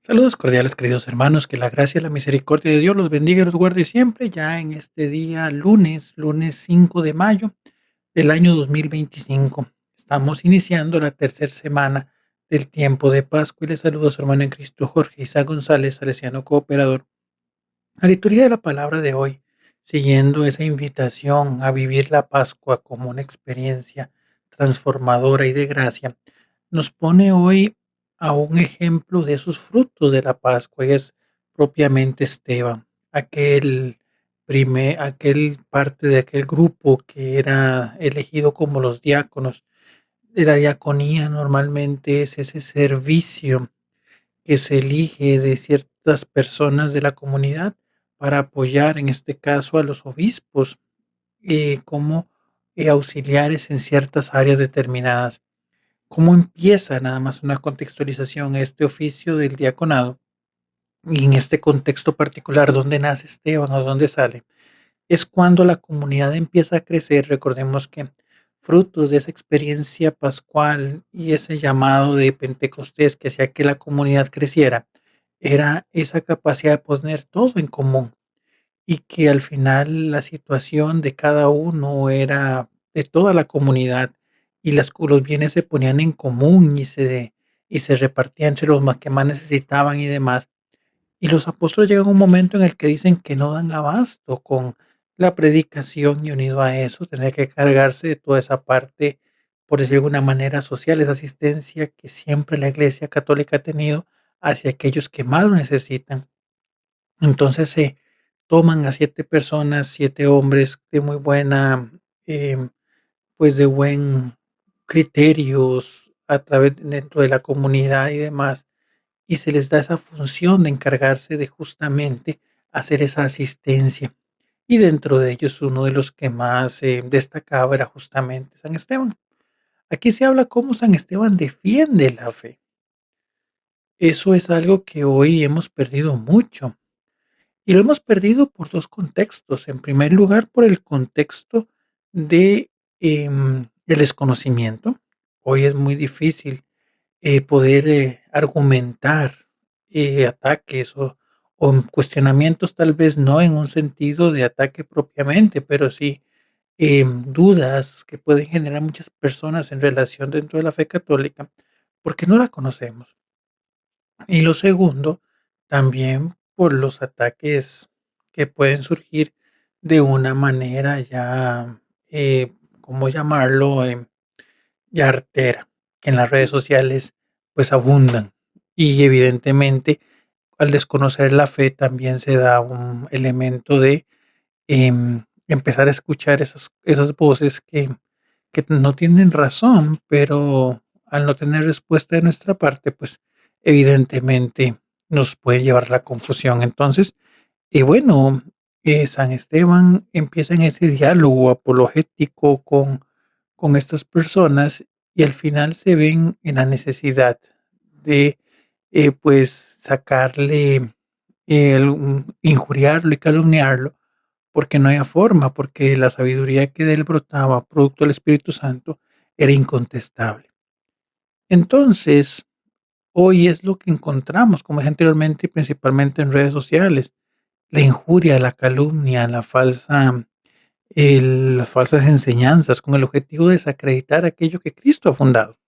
Saludos cordiales, queridos hermanos, que la gracia y la misericordia de Dios los bendiga y los guarde siempre, ya en este día lunes 5 de mayo del año 2025. Estamos iniciando la tercera semana del tiempo de Pascua y les saludo a su hermano en Cristo Jorge Isaac González, salesiano cooperador. La liturgia de la palabra de hoy, siguiendo esa invitación a vivir la Pascua como una experiencia transformadora y de gracia, nos pone hoy a un ejemplo de esos frutos de la Pascua, y es propiamente Esteban, aquel parte de aquel grupo que era elegido como los diáconos. De la diaconía normalmente es ese servicio que se elige de ciertas personas de la comunidad para apoyar, en este caso, a los obispos, como auxiliares en ciertas áreas determinadas. ¿Cómo empieza? Nada más una contextualización, este oficio del diaconado, y en este contexto particular, ¿dónde nace Esteban o dónde sale? Es cuando la comunidad empieza a crecer. Recordemos que frutos de esa experiencia pascual y ese llamado de Pentecostés que hacía que la comunidad creciera, era esa capacidad de poner todo en común y que al final la situación de cada uno era de toda la comunidad y los bienes se ponían en común y se repartían entre los más que más necesitaban y demás. Y los apóstoles llegan a un momento en el que dicen que no dan abasto con la predicación y unido a eso, tener que cargarse de toda esa parte, por decirlo de alguna manera, social, esa asistencia que siempre la Iglesia Católica ha tenido hacia aquellos que más lo necesitan. Entonces se toman a 7 personas, 7 hombres de muy buena, em, pues de buen criterios a través dentro de la comunidad y demás, y se les da esa función de encargarse de justamente hacer esa asistencia. Y dentro de ellos, uno de los que más destacaba era justamente San Esteban. Aquí se habla cómo San Esteban defiende la fe. Eso es algo que hoy hemos perdido mucho. Y lo hemos perdido por dos contextos. En primer lugar, por el contexto de el desconocimiento. Hoy es muy difícil poder argumentar ataques o cuestionamientos, tal vez no en un sentido de ataque propiamente, pero sí dudas que pueden generar muchas personas en relación dentro de la fe católica, porque no la conocemos. Y lo segundo, también por los ataques que pueden surgir de una manera ya, ¿cómo llamarlo? Ya artera, que en las redes sociales, pues, abundan. Y evidentemente, al desconocer la fe, también se da un elemento de, empezar a escuchar esas voces que no tienen razón, pero al no tener respuesta de nuestra parte, pues, evidentemente nos puede llevar a la confusión. Entonces, bueno, San Esteban empieza en ese diálogo apologético con estas personas y al final se ven en la necesidad de, pues, sacarle, injuriarlo y calumniarlo, porque no había forma, porque la sabiduría que de él brotaba, producto del Espíritu Santo, era incontestable. Entonces, hoy es lo que encontramos, como dije anteriormente, principalmente en redes sociales, la injuria, la calumnia, las falsas enseñanzas con el objetivo de desacreditar aquello que Cristo ha fundado.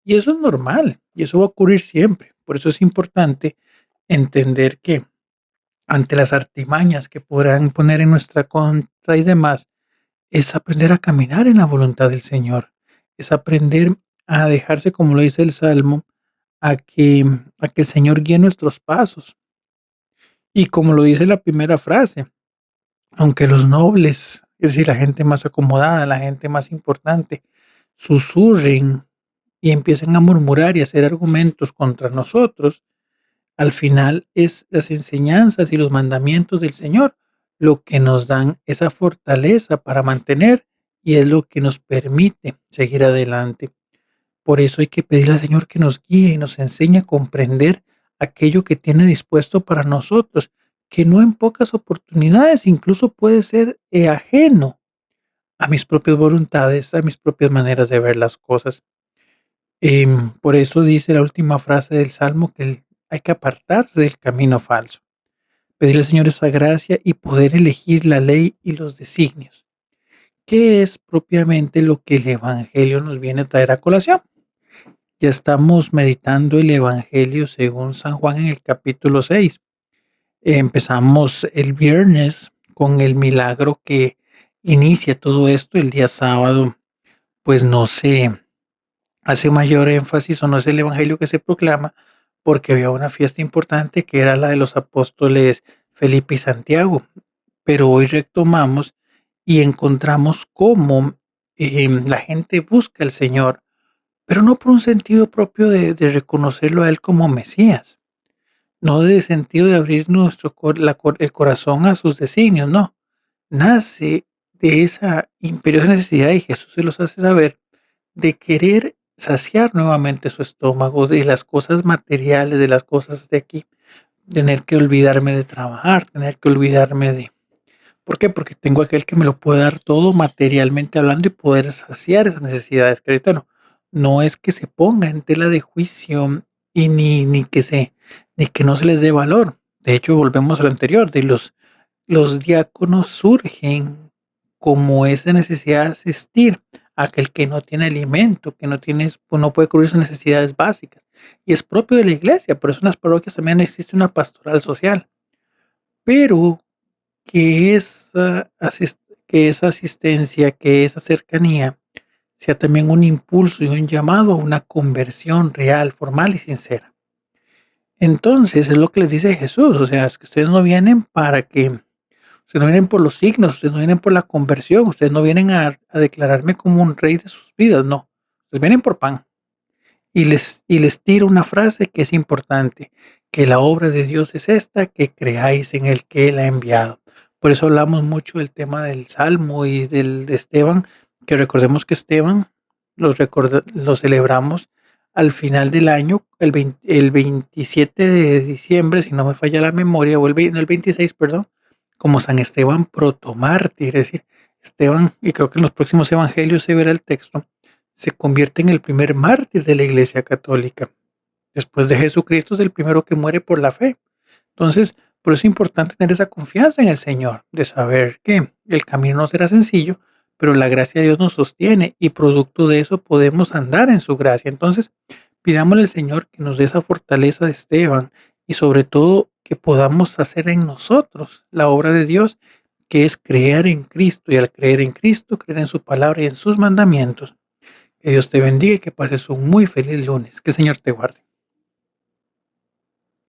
Y eso es normal, y eso va a ocurrir siempre. Por eso es importante entender que ante las artimañas que podrán poner en nuestra contra y demás, es aprender a caminar en la voluntad del Señor, es aprender a dejarse, como lo dice el Salmo, a que, a que el Señor guíe nuestros pasos. Y como lo dice la primera frase, aunque los nobles, es decir, la gente más acomodada, la gente más importante, susurren y empiecen a murmurar y a hacer argumentos contra nosotros, al final es las enseñanzas y los mandamientos del Señor lo que nos dan esa fortaleza para mantener y es lo que nos permite seguir adelante. Por eso hay que pedirle al Señor que nos guíe y nos enseñe a comprender aquello que tiene dispuesto para nosotros, que no en pocas oportunidades incluso puede ser ajeno a mis propias voluntades, a mis propias maneras de ver las cosas. Por eso dice la última frase del Salmo que hay que apartarse del camino falso, pedirle al Señor esa gracia y poder elegir la ley y los designios. ¿Qué es propiamente lo que el Evangelio nos viene a traer a colación? Ya estamos meditando el Evangelio según San Juan en el capítulo 6. Empezamos el viernes con el milagro que inicia todo esto. El día sábado, pues no se hace mayor énfasis o no es el Evangelio que se proclama porque había una fiesta importante que era la de los apóstoles Felipe y Santiago. Pero hoy retomamos y encontramos cómo la gente busca al Señor, pero no por un sentido propio de reconocerlo a Él como Mesías, no de sentido de abrir el corazón a sus designios, no. Nace de esa imperiosa necesidad, y Jesús se los hace saber, de querer saciar nuevamente su estómago de las cosas materiales, de las cosas de aquí, tener que olvidarme de trabajar, tener que olvidarme de... ¿Por qué? Porque tengo aquel que me lo puede dar todo materialmente hablando y poder saciar esas necesidades. Que ahorita no es que se ponga en tela de juicio y ni que no se les dé valor. De hecho, volvemos a lo anterior, los diáconos surgen como esa necesidad de asistir a aquel que no tiene alimento, que no tiene, pues no puede cubrir sus necesidades básicas. Y es propio de la iglesia, por eso en las parroquias también existe una pastoral social. Pero que que esa asistencia, que esa cercanía sea también un impulso y un llamado a una conversión real, formal y sincera. Entonces, es lo que les dice Jesús, o sea, es que ustedes no vienen ustedes no vienen por los signos, ustedes no vienen por la conversión, ustedes no vienen a declararme como un rey de sus vidas, no, ustedes vienen por pan. Y les tiro una frase que es importante, que la obra de Dios es esta, que creáis en el que Él ha enviado. Por eso hablamos mucho del tema del Salmo y de Esteban, que recordemos que Esteban lo celebramos al final del año, el 27 de diciembre, si no me falla la memoria, no, el 26, perdón, como San Esteban protomártir, es decir, Esteban, y creo que en los próximos evangelios se verá el texto, se convierte en el primer mártir de la Iglesia Católica. Después de Jesucristo es el primero que muere por la fe. Entonces, por eso es importante tener esa confianza en el Señor, de saber que el camino no será sencillo, pero la gracia de Dios nos sostiene y producto de eso podemos andar en su gracia. Entonces, pidámosle al Señor que nos dé esa fortaleza de Esteban y sobre todo que podamos hacer en nosotros la obra de Dios, que es creer en Cristo y al creer en Cristo, creer en su palabra y en sus mandamientos. Que Dios te bendiga y que pases un muy feliz lunes. Que el Señor te guarde.